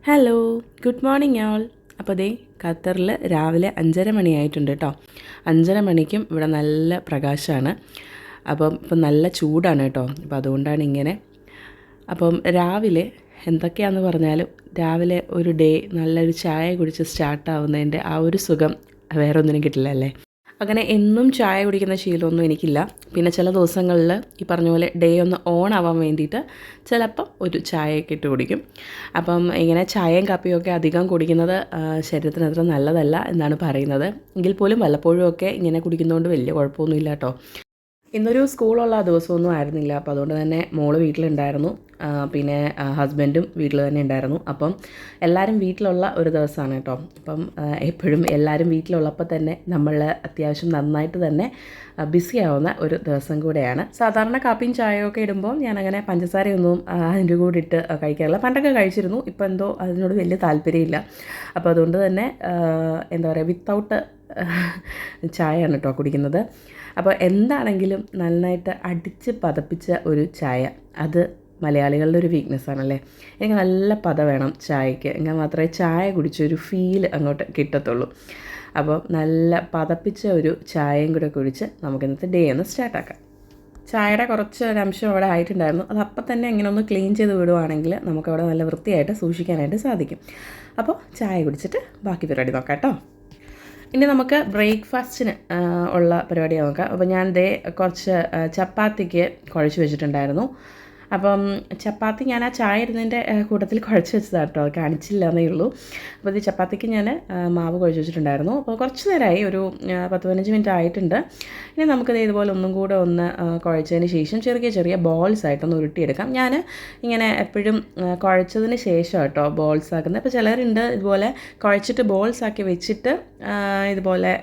Hello, good morning ആൾ. അപ്പോൾ ദേ ഖത്തറിൽ രാവിലെ 5:30 മണിയായിട്ടുണ്ട് കേട്ടോ. 5:30 മണിക്കും ഇവിടെ നല്ല പ്രകാശമാണ്. ഇപ്പം നല്ല ചൂടാണ് കേട്ടോ. അപ്പം അതുകൊണ്ടാണ് ഇങ്ങനെ. രാവിലെ എന്തൊക്കെയാണെന്ന് പറഞ്ഞാലും രാവിലെ ഒരു ഡേ നല്ലൊരു ചായ കുടിച്ച് സ്റ്റാർട്ടാവുന്നതിൻ്റെ ആ ഒരു സുഖം വേറെ ഒന്നിനും കിട്ടില്ല അല്ലേ. അങ്ങനെ എന്നും ചായ കുടിക്കുന്ന ശീലമൊന്നും എനിക്കില്ല. പിന്നെ ചില ദിവസങ്ങളിൽ ഈ പറഞ്ഞ പോലെ ഡേ ഒന്ന് ഓൺ ആവാൻ വേണ്ടിയിട്ട് ചിലപ്പം ഒരു ചായയൊക്കെ ഇട്ട് കുടിക്കും. ഇങ്ങനെ ചായയും കാപ്പിയും ഒക്കെ അധികം കുടിക്കുന്നത് ശരീരത്തിന് അത്ര നല്ലതല്ല എന്നാണ് പറയുന്നത്. എങ്കിൽ പോലും വല്ലപ്പോഴും ഒക്കെ ഇങ്ങനെ കുടിക്കുന്നതുകൊണ്ട് വലിയ കുഴപ്പമൊന്നുമില്ല കേട്ടോ. ഇന്നൊരു സ്കൂളുള്ള ദിവസമൊന്നും ആയിരുന്നില്ല. അപ്പോൾ അതുകൊണ്ട് തന്നെ മോള് വീട്ടിലുണ്ടായിരുന്നു. പിന്നെ ഹസ്ബൻഡും വീട്ടിൽ തന്നെ ഉണ്ടായിരുന്നു. എല്ലാവരും വീട്ടിലുള്ള ഒരു ദിവസമാണ് കേട്ടോ. എപ്പോഴും എല്ലാവരും വീട്ടിലുള്ളപ്പോൾ തന്നെ നമ്മൾ അത്യാവശ്യം നന്നായിട്ട് തന്നെ ബിസി ആവുന്ന ഒരു ദിവസം കൂടെയാണ്. സാധാരണ കാപ്പിയും ചായയൊക്കെ ഇടുമ്പോൾ ഞാനങ്ങനെ പഞ്ചസാരയൊന്നും അതിൻ്റെ കൂടെ ഇട്ട് കഴിക്കാറില്ല. പണ്ടൊക്കെ കഴിച്ചിരുന്നു. ഇപ്പോൾ എന്തോ അതിനോട് വലിയ താല്പര്യമില്ല. അപ്പോൾ അതുകൊണ്ട് തന്നെ എന്താ പറയുക, വിത്തൗട്ട് ചായയാണ് കേട്ടോ കുടിക്കുന്നത്. എന്താണെങ്കിലും നന്നായിട്ട് അടിച്ച് പതപ്പിച്ച ഒരു ചായ, അത് മലയാളികളുടെ ഒരു വീക്ക്നെസ്സാണല്ലേ. എനിക്ക് നല്ല പത വേണം ചായയ്ക്ക്. എങ്കിൽ മാത്രമേ ചായ കുടിച്ചൊരു ഫീൽ അങ്ങോട്ട് കിട്ടത്തുള്ളൂ. നല്ല പതപ്പിച്ച ഒരു ചായയും കൂടെ കുടിച്ച് നമുക്ക് ഇന്നത്തെ ഡേ ഒന്ന് സ്റ്റാർട്ടാക്കാം. ചായയുടെ കുറച്ച് ഒരംശം അവിടെ ആയിട്ടുണ്ടായിരുന്നു. അത് അപ്പം തന്നെ ഇങ്ങനെ ഒന്ന് ക്ലീൻ ചെയ്ത് വിടുവാണെങ്കിൽ നമുക്കവിടെ നല്ല വൃത്തിയായിട്ട് സൂക്ഷിക്കാനായിട്ട് സാധിക്കും. ചായ കുടിച്ചിട്ട് ബാക്കി പരിപാടി നോക്കാം കേട്ടോ. ഇനി നമുക്ക് ബ്രേക്ക്ഫാസ്റ്റിന് ഉള്ള പരിപാടി നോക്കാം. ഞാൻ കുറച്ച് ചപ്പാത്തിക്ക് കുഴച്ച് വെച്ചിട്ടുണ്ടായിരുന്നു. ചപ്പാത്തി ഞാൻ ആ ചായ ഇരുന്നതിൻ്റെ കൂട്ടത്തിൽ കുഴച്ച് വെച്ചതാണ് കേട്ടോ. അത് കാണിച്ചില്ല എന്നേ ഉള്ളൂ. ഇത് ചപ്പാത്തിക്ക് ഞാൻ മാവ് കുഴച്ച് വെച്ചിട്ടുണ്ടായിരുന്നു. കുറച്ച് നേരമായി, ഒരു 10-15 മിനിറ്റ് ആയിട്ടുണ്ട്. ഇനി നമുക്കത് ഇതുപോലെ ഒന്നും കൂടെ ഒന്ന് കുഴച്ചതിന് ശേഷം ചെറിയ ചെറിയ ബോൾസ് ആയിട്ടൊന്ന് ഉരുട്ടിയെടുക്കാം. ഞാൻ ഇങ്ങനെ എപ്പോഴും കുഴച്ചതിന് ശേഷം കേട്ടോ ബോൾസ് ആക്കുന്നത്. ചിലരുണ്ട് ഇതുപോലെ കുഴച്ചിട്ട് ബോൾസ് ആക്കി വെച്ചിട്ട് ഇതുപോലെ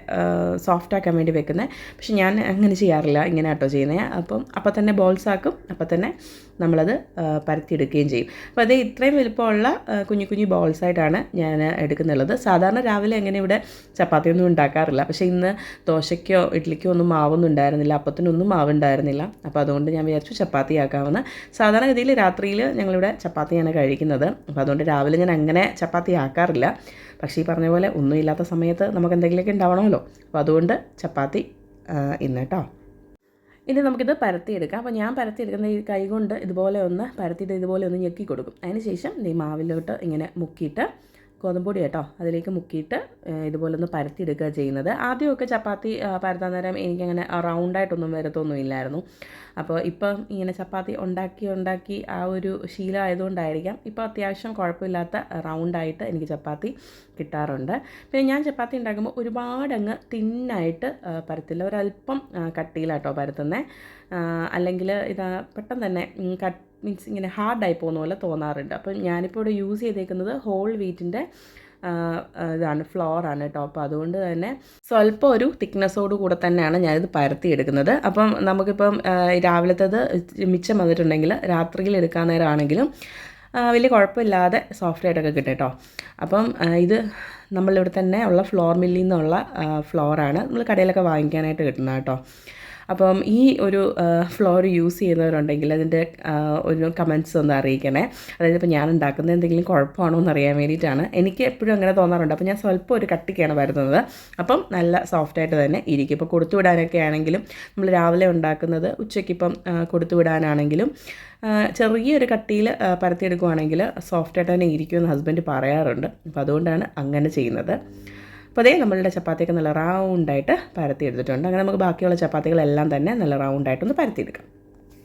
സോഫ്റ്റ് ആക്കാൻ വേണ്ടി വെക്കുന്നത്. പക്ഷെ ഞാൻ അങ്ങനെ ചെയ്യാറില്ല. ഇങ്ങനെ കേട്ടോ ചെയ്യുന്നത്. അപ്പം തന്നെ ബോൾസ് ആക്കും, അപ്പം തന്നെ നമ്മളത് പരത്തിയെടുക്കുകയും ചെയ്യും. അത് ഇത്രയും വലുപ്പമുള്ള കുഞ്ഞു കുഞ്ഞു ബോൾസായിട്ടാണ് ഞാൻ എടുക്കുന്നുള്ളത്. സാധാരണ രാവിലെ അങ്ങനെ ഇവിടെ ചപ്പാത്തിയൊന്നും ഉണ്ടാക്കാറില്ല. പക്ഷേ ഇന്ന് ദോശയ്ക്കോ ഇഡ്ഡലിക്കോ ഒന്നും മാവൊന്നും ഉണ്ടായിരുന്നില്ല, അപ്പത്തിനൊന്നും മാവുണ്ടായിരുന്നില്ല. അതുകൊണ്ട് ഞാൻ വിചാരിച്ചു ചപ്പാത്തി ആക്കാമെന്ന്. സാധാരണഗതിയിൽ രാത്രിയിൽ ഞങ്ങളിവിടെ ചപ്പാത്തിയാണ് കഴിക്കുന്നത്. അതുകൊണ്ട് രാവിലെ ഞാൻ അങ്ങനെ ചപ്പാത്തി ആക്കാറില്ല. പക്ഷേ ഈ പറഞ്ഞ പോലെ ഒന്നുമില്ലാത്ത സമയത്ത് നമുക്ക് എന്തെങ്കിലുമൊക്കെ ഉണ്ടാവണമല്ലോ. അതുകൊണ്ട് ചപ്പാത്തി ഇന്ന് കേട്ടോ. ഇനി നമുക്കിത് പരത്തിയെടുക്കാം. ഞാൻ പരത്തിയെടുക്കുന്ന ഈ കൈ കൊണ്ട് ഇതുപോലെ ഒന്ന് പരത്തിയിട്ട് ഇതുപോലെ ഒന്ന് ഞെക്കി കൊടുക്കും. അതിന് ശേഷം ഈ മാവിലോട്ട് ഇങ്ങനെ മുക്കിയിട്ട്, ഗോതമ്പൊടി കേട്ടോ, അതിലേക്ക് മുക്കിയിട്ട് ഇതുപോലെ ഒന്ന് പരത്തിയെടുക്കുക ചെയ്യുന്നത്. ആദ്യമൊക്കെ ചപ്പാത്തി പരത്താൻ നേരം എനിക്കങ്ങനെ റൗണ്ടായിട്ടൊന്നും വരത്തൊന്നുമില്ലായിരുന്നു. ഇപ്പം ഇങ്ങനെ ചപ്പാത്തി ഉണ്ടാക്കി ആ ഒരു ശീലം ആയതുകൊണ്ടായിരിക്കാം ഇപ്പോൾ അത്യാവശ്യം കുഴപ്പമില്ലാത്ത റൗണ്ടായിട്ട് എനിക്ക് ചപ്പാത്തി കിട്ടാറുണ്ട്. പിന്നെ ഞാൻ ചപ്പാത്തി ഉണ്ടാക്കുമ്പോൾ ഒരുപാടങ്ങ് തിന്നായിട്ട് പരത്തില്ല, ഒരല്പം കട്ടിയിലാട്ടോ പരത്തുന്നത്. അല്ലെങ്കിൽ ഇതാ പെട്ടെന്ന് തന്നെ മീൻസ് ഇങ്ങനെ ഹാർഡായി പോകുന്ന പോലെ തോന്നാറുണ്ട്. ഞാനിപ്പോൾ ഇവിടെ യൂസ് ചെയ്തേക്കുന്നത് ഹോൾ വീറ്റിൻ്റെ ഇതാണ്, ഫ്ലോറാണ് കേട്ടോ. അതുകൊണ്ട് തന്നെ സ്വല്പം ഒരു തിക്നെസ്സോട് കൂടെ തന്നെയാണ് ഞാനിത് പരത്തിയെടുക്കുന്നത്. നമുക്കിപ്പം രാവിലത്തേത് മിച്ചം വന്നിട്ടുണ്ടെങ്കിൽ രാത്രിയിൽ എടുക്കാൻ നേരമാണെങ്കിലും വലിയ കുഴപ്പമില്ലാതെ സോഫ്റ്റായിട്ടൊക്കെ കിട്ടും കേട്ടോ. ഇത് നമ്മളിവിടെ തന്നെ ഉള്ള ഫ്ലോർ മില്ലിൽ നിന്നുള്ള ഫ്ലോറാണ്, നമ്മൾ കടയിലൊക്കെ വാങ്ങിക്കാനായിട്ട് കിട്ടുന്നത് കേട്ടോ. ഈ ഒരു ഫ്ലോർ യൂസ് ചെയ്യുന്നവരുണ്ടെങ്കിൽ അതിൻ്റെ ഒരു കമൻറ്റ്സ് ഒന്ന് അറിയിക്കണേ. അതായത് ഇപ്പോൾ ഞാൻ ഉണ്ടാക്കുന്നത് എന്തെങ്കിലും കുഴപ്പമാണോ എന്ന് അറിയാൻ വേണ്ടിയിട്ടാണ്. എനിക്ക് എപ്പോഴും അങ്ങനെ തോന്നാറുണ്ട്. ഞാൻ സ്വല്പം ഒരു കട്ടിക്കാണ് വരുന്നത്. നല്ല സോഫ്റ്റായിട്ട് തന്നെ ഇരിക്കും. ഇപ്പോൾ കൊടുത്തുവിടാനൊക്കെ ആണെങ്കിലും, നമ്മൾ രാവിലെ ഉണ്ടാക്കുന്നത് ഉച്ചയ്ക്കിപ്പം കൊടുത്തുവിടാനാണെങ്കിലും ചെറിയൊരു കട്ടിയിൽ പരത്തിയെടുക്കുകയാണെങ്കിൽ സോഫ്റ്റായിട്ട് തന്നെ ഇരിക്കുമെന്ന് ഹസ്ബൻഡ് പറയാറുണ്ട്. അതുകൊണ്ടാണ് അങ്ങനെ ചെയ്യുന്നത്. നമ്മളുടെ ചപ്പാത്തിയൊക്കെ നല്ല റൗണ്ടായിട്ട് പരത്തി എടുത്തിട്ടുണ്ട്. അങ്ങനെ നമുക്ക് ബാക്കിയുള്ള ചപ്പാത്തികളെല്ലാം തന്നെ നല്ല റൗണ്ടായിട്ടൊന്ന് പരത്തിയെടുക്കാം.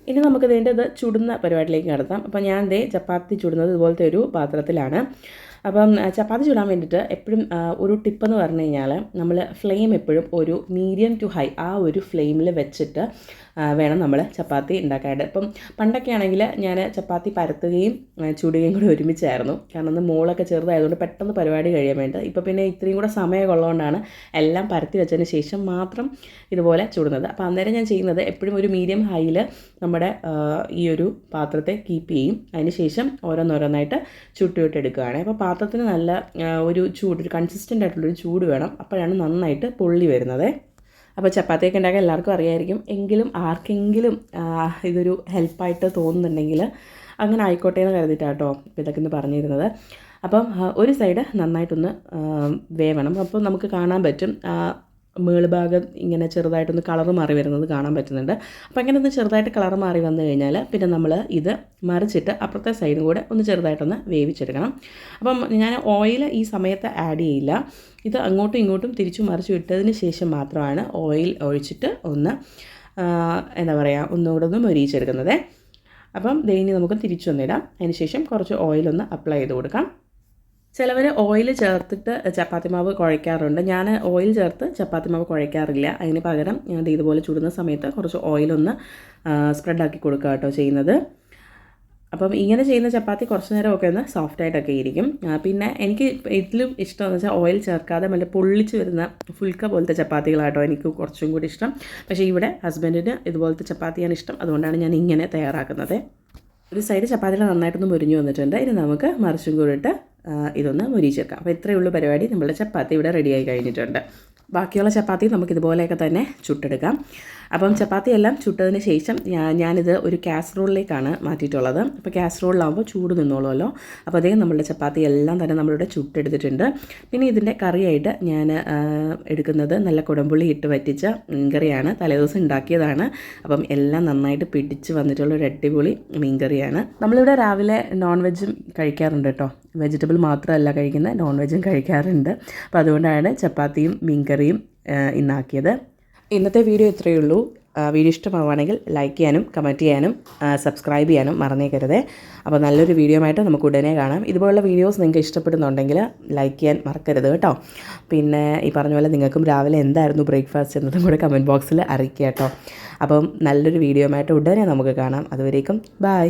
ഇനി നമുക്ക് ഇത് ചുടുന്ന പരിപാടിയിലേക്ക് നടത്താം. ഞാൻ ചപ്പാത്തി ചുടുന്നത് ഇതുപോലത്തെ ഒരു പാത്രത്തിലാണ്. ചപ്പാത്തി ചുടാൻ വേണ്ടിയിട്ട് എപ്പോഴും ഒരു ടിപ്പെന്ന് പറഞ്ഞു കഴിഞ്ഞാൽ, നമ്മൾ ഫ്ലെയിം എപ്പോഴും ഒരു മീഡിയം ടു ഹൈ ആ ഒരു ഫ്ലെയിമിൽ വെച്ചിട്ട് വേണം നമ്മൾ ചപ്പാത്തി ഉണ്ടാക്കാനായിട്ട്. പണ്ടൊക്കെ ആണെങ്കിൽ ഞാൻ ചപ്പാത്തി പരത്തുകയും ചുടുകയും കൂടി ഒരുമിച്ചായിരുന്നു. കാരണം മോളൊക്കെ ചെറുതായതുകൊണ്ട് പെട്ടെന്ന് പരിപാടി കഴിയാൻ വേണ്ടി. ഇപ്പോൾ പിന്നെ ഇത്രയും കൂടെ സമയമൊക്കെ ഉള്ളതുകൊണ്ടാണ് എല്ലാം പരത്തി വെച്ചതിന് ശേഷം മാത്രം ഇതുപോലെ ചുടുന്നത്. അന്നേരം ഞാൻ ചെയ്യുന്നത് എപ്പോഴും ഒരു മീഡിയം ഹൈയിൽ നമ്മുടെ ഈ ഒരു പാത്രത്തെ കീപ്പ് ചെയ്യും. അതിന് ശേഷം ഓരോന്നോരോന്നായിട്ട് ചുട്ടുവിട്ടെടുക്കുകയാണ്. പാത്രത്തിന് നല്ല ഒരു ചൂട്, ഒരു കൺസിസ്റ്റൻ്റ് ആയിട്ടുള്ളൊരു ചൂട് വേണം. അപ്പോഴാണ് നന്നായിട്ട് പൊള്ളി വരുന്നത്. ചപ്പാത്തിയൊക്കെ ഉണ്ടാക്കാൻ എല്ലാവർക്കും അറിയായിരിക്കും. എങ്കിലും ആർക്കെങ്കിലും ഇതൊരു ഹെൽപ്പായിട്ട് തോന്നുന്നുണ്ടെങ്കിൽ അങ്ങനെ ആയിക്കോട്ടെ എന്ന് കരുതിയിട്ടാട്ടോ ഇതൊക്കെ ഇന്ന് പറഞ്ഞിരുന്നത്. അപ്പം ഒരു സൈഡ് നന്നായിട്ടൊന്ന് വേവണം. അപ്പോൾ നമുക്ക് കാണാൻ പറ്റും മേളുഭാഗം ഇങ്ങനെ ചെറുതായിട്ടൊന്ന് കളർ മാറി വരുന്നത് കാണാൻ പറ്റുന്നുണ്ട്. അപ്പോൾ അങ്ങനെ ഒന്ന് ചെറുതായിട്ട് കളർ മാറി വന്നു കഴിഞ്ഞാൽ പിന്നെ നമ്മൾ ഇത് മറിച്ചിട്ട് അപ്പുറത്തെ സൈഡും കൂടെ ഒന്ന് ചെറുതായിട്ടൊന്ന് വേവിച്ചെടുക്കണം. അപ്പം ഞാൻ ഓയിൽ ഈ സമയത്ത് ആഡ് ചെയ്യില്ല. ഇത് അങ്ങോട്ടും ഇങ്ങോട്ടും തിരിച്ചു മറിച്ചു ഇട്ടതിന് ശേഷം മാത്രമാണ് ഓയിൽ ഒഴിച്ചിട്ട് ഒന്ന് എന്താ പറയുക ഒന്നുകൂടെ ഒന്ന് മൊരിയിച്ചെടുക്കുന്നത്. അപ്പം ഇനി നമുക്ക് തിരിച്ചൊന്നിടാം. അതിന് ശേഷം കുറച്ച് ഓയിലൊന്ന് അപ്ലൈ ചെയ്ത് കൊടുക്കാം. ചിലവർ ഓയിൽ ചേർത്തിട്ട് ചപ്പാത്തി മാവ് കുഴയ്ക്കാറുണ്ട്. ഞാൻ ഓയിൽ ചേർത്ത് ചപ്പാത്തി മാവ് കുഴയ്ക്കാറില്ല. അതിന് പകരം ഞാൻ ഇതുപോലെ ചുടുന്ന സമയത്ത് കുറച്ച് ഓയിലൊന്ന് സ്പ്രെഡാക്കി കൊടുക്കുക കേട്ടോ ചെയ്യുന്നത്. അപ്പം ഇങ്ങനെ ചെയ്യുന്ന ചപ്പാത്തി കുറച്ച് നേരമൊക്കെ ഒന്ന് സോഫ്റ്റായിട്ടൊക്കെ ഇരിക്കും. പിന്നെ എനിക്ക് ഇതിലും ഇഷ്ടമെന്ന് വെച്ചാൽ ഓയിൽ ചേർക്കാതെ നല്ല പൊള്ളിച്ച് വരുന്ന ഫുൽക്ക പോലത്തെ ചപ്പാത്തികളാട്ടോ എനിക്ക് കുറച്ചും കൂടി ഇഷ്ടം. പക്ഷേ ഇവിടെ ഹസ്ബൻഡിന് ഇതുപോലത്തെ ചപ്പാത്തിയാണ് ഇഷ്ടം. അതുകൊണ്ടാണ് ഞാൻ ഇങ്ങനെ തയ്യാറാക്കുന്നത്. ഒരു സൈഡ് ചപ്പാത്തിയിൽ നന്നായിട്ടൊന്ന് മുരിഞ്ഞു വന്നിട്ടുണ്ട്. ഇനി നമുക്ക് മറിച്ചും കൂടിയിട്ട് ഇതൊന്ന് മുരിച്ചേക്കാം. അപ്പോൾ ഇത്രയേ ഉള്ളൂ പരിപാടി. നമ്മളുടെ ചപ്പാത്തി ഇവിടെ റെഡിയായി കഴിഞ്ഞിട്ടുണ്ട്. ബാക്കിയുള്ള ചപ്പാത്തി നമുക്കിതുപോലെയൊക്കെ തന്നെ ചുട്ടെടുക്കാം. അപ്പം ചപ്പാത്തിയെല്ലാം ചുട്ടതിന് ശേഷം ഞാനിത് ഒരു കാസറോളിലേക്കാണ് മാറ്റിയിട്ടുള്ളത്. അപ്പോൾ കാസറോളിലാകുമ്പോൾ ചൂട് നിന്നോളുമല്ലോ. അപ്പോൾ അതേ നമ്മളുടെ ചപ്പാത്തി എല്ലാം തന്നെ നമ്മളിവിടെ ചുട്ടെടുത്തിട്ടുണ്ട്. പിന്നെ ഇതിൻ്റെ കറിയായിട്ട് ഞാൻ എടുക്കുന്നത് നല്ല കുടംപുളി ഇട്ട് വറ്റിച്ച മീൻകറിയാണ്. തലേദിവസം ഉണ്ടാക്കിയതാണ്. അപ്പം എല്ലാം നന്നായിട്ട് പിടിച്ച് വന്നിട്ടുള്ള ഒരു അടിപൊളി മീൻകറിയാണ്. നമ്മളിവിടെ രാവിലെ നോൺ വെജും കഴിക്കാറുണ്ട് കേട്ടോ. വെജിറ്റബിൾ മാത്രമല്ല കഴിക്കുന്നത്, നോൺ വെജും കഴിക്കാറുണ്ട്. അപ്പോൾ അതുകൊണ്ടാണ് ചപ്പാത്തിയും മീൻകറിയും ഇന്നാക്കിയത്. ഇന്നത്തെ വീഡിയോ ഇത്രയേ ഉള്ളൂ. വീഡിയോ ഇഷ്ടമാവുകയാണെങ്കിൽ ലൈക്ക് ചെയ്യാനും കമൻറ്റ് ചെയ്യാനും സബ്സ്ക്രൈബ് ചെയ്യാനും മറന്നേക്കരുത്. അപ്പോൾ നല്ലൊരു വീഡിയോ ആയിട്ട് നമുക്ക് ഉടനെ കാണാം. ഇതുപോലുള്ള വീഡിയോസ് നിങ്ങൾക്ക് ഇഷ്ടപ്പെടുന്നുണ്ടെങ്കിൽ ലൈക്ക് ചെയ്യാൻ മറക്കരുത് കേട്ടോ. പിന്നെ ഈ പറഞ്ഞ പോലെ നിങ്ങൾക്കും രാവിലെ എന്തായിരുന്നു ബ്രേക്ക്ഫാസ്റ്റ് എന്നതും കൂടെ കമൻറ്റ് ബോക്സിൽ അറിയിക്കുക കേട്ടോ. അപ്പം നല്ലൊരു വീഡിയോ ആയിട്ട് ഉടനെ നമുക്ക് കാണാം. അതുവരേക്കും ബൈ.